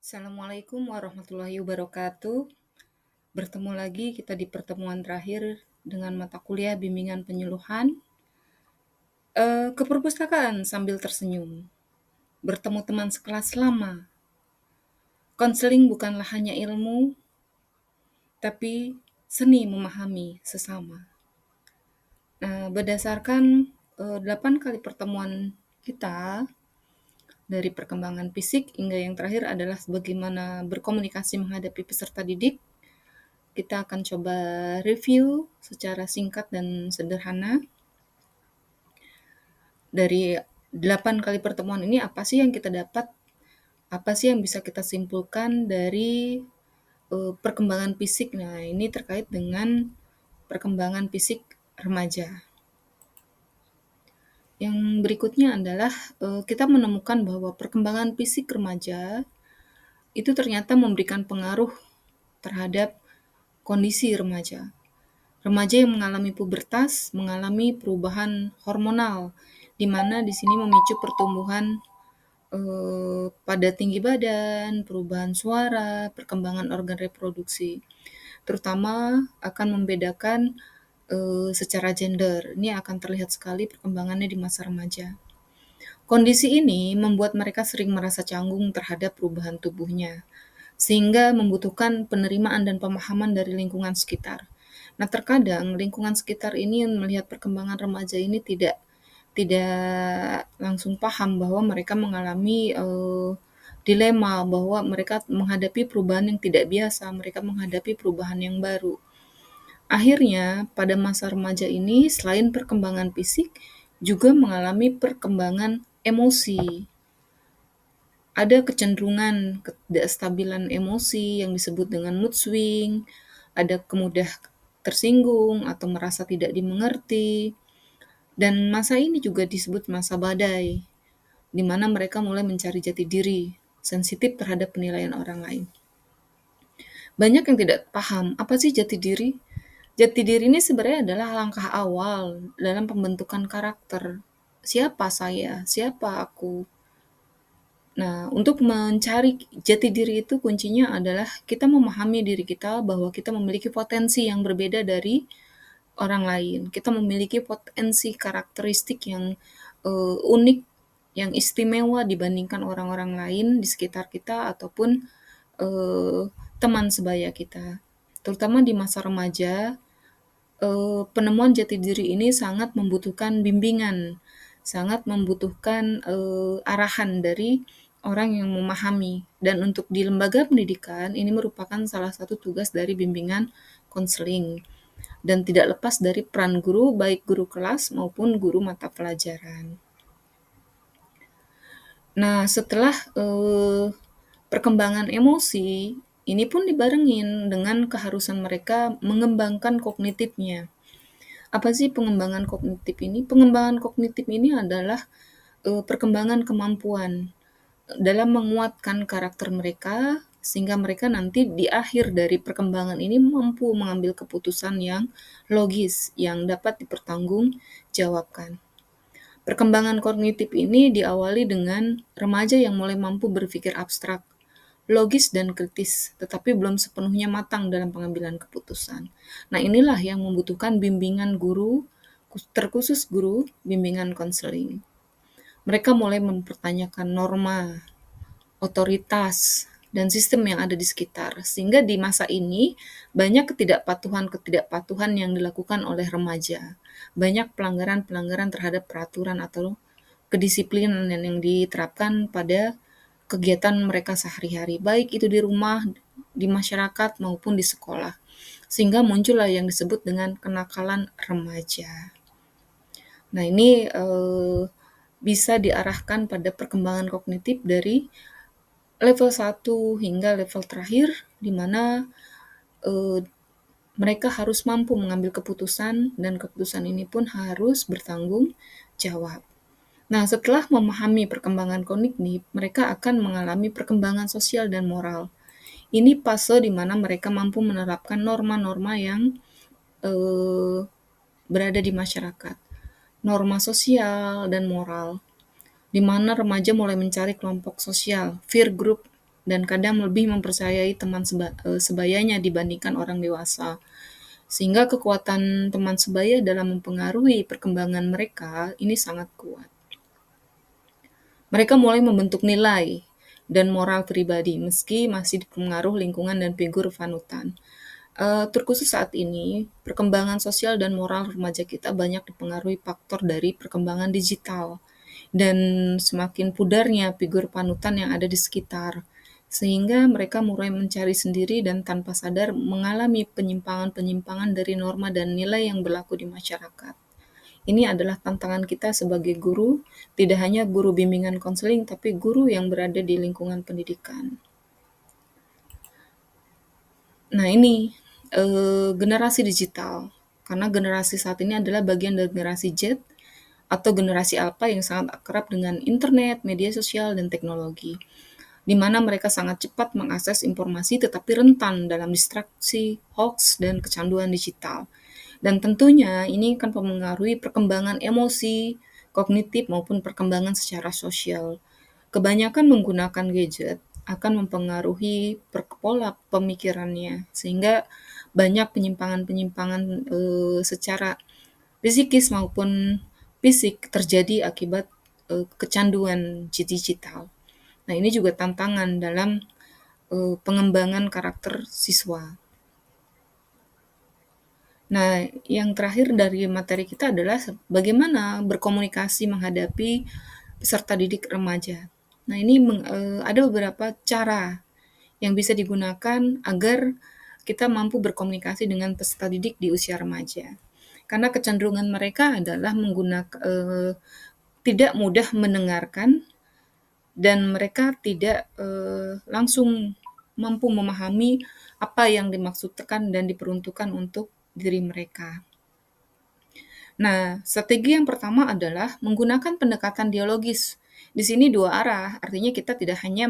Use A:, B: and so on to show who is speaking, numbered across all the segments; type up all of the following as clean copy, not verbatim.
A: Assalamualaikum warahmatullahi wabarakatuh. Bertemu lagi kita di pertemuan terakhir dengan mata kuliah bimbingan penyuluhan ke perpustakaan sambil tersenyum. Bertemu teman sekelas lama. Konseling bukanlah hanya ilmu, tapi seni memahami sesama. Berdasarkan 8 kali pertemuan kita, dari perkembangan fisik hingga yang terakhir adalah bagaimana berkomunikasi menghadapi peserta didik, kita akan coba review secara singkat dan sederhana. Dari 8 kali pertemuan ini apa sih yang kita dapat? Apa sih yang bisa kita simpulkan dari perkembangan fisik? Nah, ini terkait dengan perkembangan fisik remaja. Yang berikutnya adalah kita menemukan bahwa perkembangan fisik remaja itu ternyata memberikan pengaruh terhadap kondisi remaja. Remaja yang mengalami pubertas mengalami perubahan hormonal, di mana di sini memicu pertumbuhan pada tinggi badan, perubahan suara, perkembangan organ reproduksi. Terutama akan membedakan secara gender. Ini akan terlihat sekali perkembangannya di masa remaja. Kondisi ini membuat mereka sering merasa canggung terhadap perubahan tubuhnya, sehingga membutuhkan penerimaan dan pemahaman dari lingkungan sekitar. Nah, terkadang lingkungan sekitar ini melihat perkembangan remaja ini tidak langsung paham bahwa mereka mengalami dilema, bahwa mereka menghadapi perubahan yang tidak biasa, mereka menghadapi perubahan yang baru. Akhirnya, pada masa remaja ini, selain perkembangan fisik, juga mengalami perkembangan emosi. Ada kecenderungan ketidakstabilan emosi yang disebut dengan mood swing, ada kemudah tersinggung atau merasa tidak dimengerti, dan masa ini juga disebut masa badai, di mana mereka mulai mencari jati diri, sensitif terhadap penilaian orang lain. Banyak yang tidak paham, apa sih jati diri? Jati diri ini sebenarnya adalah langkah awal dalam pembentukan karakter. Siapa saya? Siapa aku? Nah, untuk mencari jati diri itu kuncinya adalah kita memahami diri kita bahwa kita memiliki potensi yang berbeda dari orang lain. Kita memiliki potensi karakteristik yang unik, yang istimewa dibandingkan orang-orang lain di sekitar kita ataupun teman sebaya kita. Terutama di masa remaja, penemuan jati diri ini sangat membutuhkan bimbingan, sangat membutuhkan arahan dari orang yang memahami. Dan untuk di lembaga pendidikan, ini merupakan salah satu tugas dari bimbingan konseling. Dan tidak lepas dari peran guru, baik guru kelas maupun guru mata pelajaran. Nah, setelah perkembangan emosi, ini pun dibarengin dengan keharusan mereka mengembangkan kognitifnya. Apa sih pengembangan kognitif ini? Pengembangan kognitif ini adalah perkembangan kemampuan dalam menguatkan karakter mereka, sehingga mereka nanti di akhir dari perkembangan ini mampu mengambil keputusan yang logis, yang dapat dipertanggungjawabkan. Perkembangan kognitif ini diawali dengan remaja yang mulai mampu berpikir abstrak, logis dan kritis, tetapi belum sepenuhnya matang dalam pengambilan keputusan. Nah, inilah yang membutuhkan bimbingan guru, terkhusus guru bimbingan konseling. Mereka mulai mempertanyakan norma, otoritas, dan sistem yang ada di sekitar. Sehingga di masa ini banyak ketidakpatuhan yang dilakukan oleh remaja. Banyak pelanggaran-pelanggaran terhadap peraturan atau kedisiplinan yang diterapkan pada kegiatan mereka sehari-hari, baik itu di rumah, di masyarakat, maupun di sekolah. Sehingga muncullah yang disebut dengan kenakalan remaja. Nah, ini bisa diarahkan pada perkembangan kognitif dari level 1 hingga level terakhir, di mana mereka harus mampu mengambil keputusan, dan keputusan ini pun harus bertanggung jawab. Nah, setelah memahami perkembangan kognitif, mereka akan mengalami perkembangan sosial dan moral. Ini fase di mana mereka mampu menerapkan norma-norma yang berada di masyarakat. Norma sosial dan moral, di mana remaja mulai mencari kelompok sosial, peer group, dan kadang lebih mempercayai teman sebayanya dibandingkan orang dewasa. Sehingga kekuatan teman sebaya dalam mempengaruhi perkembangan mereka ini sangat kuat. Mereka mulai membentuk nilai dan moral pribadi meski masih dipengaruhi lingkungan dan figur panutan. Terkhusus saat ini, perkembangan sosial dan moral remaja kita banyak dipengaruhi faktor dari perkembangan digital dan semakin pudarnya figur panutan yang ada di sekitar, sehingga mereka mulai mencari sendiri dan tanpa sadar mengalami penyimpangan-penyimpangan dari norma dan nilai yang berlaku di masyarakat. Ini adalah tantangan kita sebagai guru, tidak hanya guru bimbingan konseling, tapi guru yang berada di lingkungan pendidikan. Nah ini, generasi digital, karena generasi saat ini adalah bagian dari generasi Z atau generasi Alpha yang sangat akrab dengan internet, media sosial, dan teknologi, di mana mereka sangat cepat mengakses informasi tetapi rentan dalam distraksi, hoax, dan kecanduan digital. Dan tentunya ini akan mempengaruhi perkembangan emosi, kognitif, maupun perkembangan secara sosial. Kebanyakan menggunakan gadget akan mempengaruhi pola pemikirannya, sehingga banyak penyimpangan-penyimpangan secara psikis maupun fisik terjadi akibat kecanduan digital. Nah, ini juga tantangan dalam pengembangan karakter siswa. Nah, yang terakhir dari materi kita adalah bagaimana berkomunikasi menghadapi peserta didik remaja. Nah, ini ada beberapa cara yang bisa digunakan agar kita mampu berkomunikasi dengan peserta didik di usia remaja. Karena kecenderungan mereka adalah menggunakan tidak mudah mendengarkan dan mereka tidak langsung mampu memahami apa yang dimaksudkan dan diperuntukkan untuk diri mereka. Nah, strategi yang pertama adalah menggunakan pendekatan dialogis. Di sini dua arah, artinya kita tidak hanya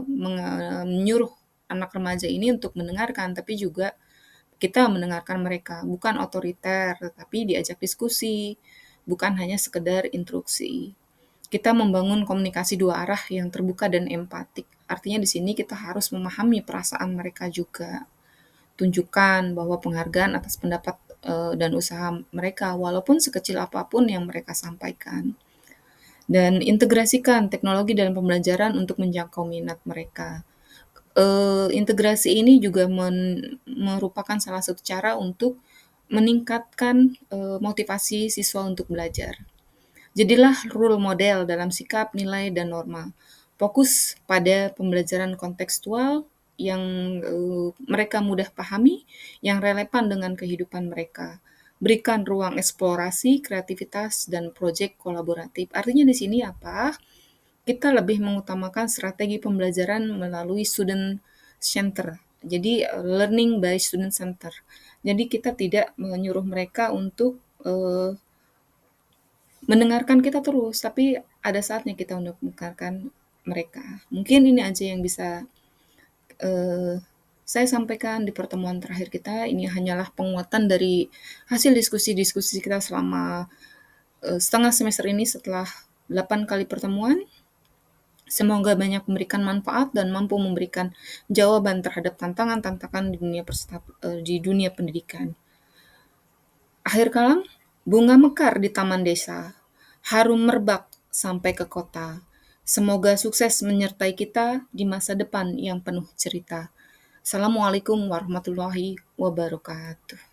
A: menyuruh anak remaja ini untuk mendengarkan, tapi juga kita mendengarkan mereka, bukan otoriter, tetapi diajak diskusi, bukan hanya sekedar instruksi. Kita membangun komunikasi dua arah yang terbuka dan empatik. Artinya di sini kita harus memahami perasaan mereka juga. Tunjukkan bahwa penghargaan atas pendapat dan usaha mereka, walaupun sekecil apapun yang mereka sampaikan. Dan integrasikan teknologi dalam pembelajaran untuk menjangkau minat mereka. Integrasi ini juga merupakan salah satu cara untuk meningkatkan motivasi siswa untuk belajar. Jadilah role model dalam sikap, nilai, dan norma. Fokus pada pembelajaran kontekstual yang mereka mudah pahami, yang relevan dengan kehidupan mereka. Berikan ruang eksplorasi, kreativitas, dan proyek kolaboratif. Artinya di sini apa? Kita lebih mengutamakan strategi pembelajaran melalui student center. Jadi learning by student center. Jadi kita tidak menyuruh mereka untuk mendengarkan kita terus, tapi ada saatnya kita untuk mendengarkan mereka. Mungkin ini aja yang bisa saya sampaikan di pertemuan terakhir kita. Ini hanyalah penguatan dari hasil diskusi-diskusi kita selama setengah semester ini setelah 8 kali pertemuan. Semoga banyak memberikan manfaat dan mampu memberikan jawaban terhadap tantangan-tantangan di dunia pendidikan. Akhir kalam, bunga mekar di taman desa, harum merbak sampai ke kota. Semoga sukses menyertai kita di masa depan yang penuh cerita. Assalamualaikum warahmatullahi wabarakatuh.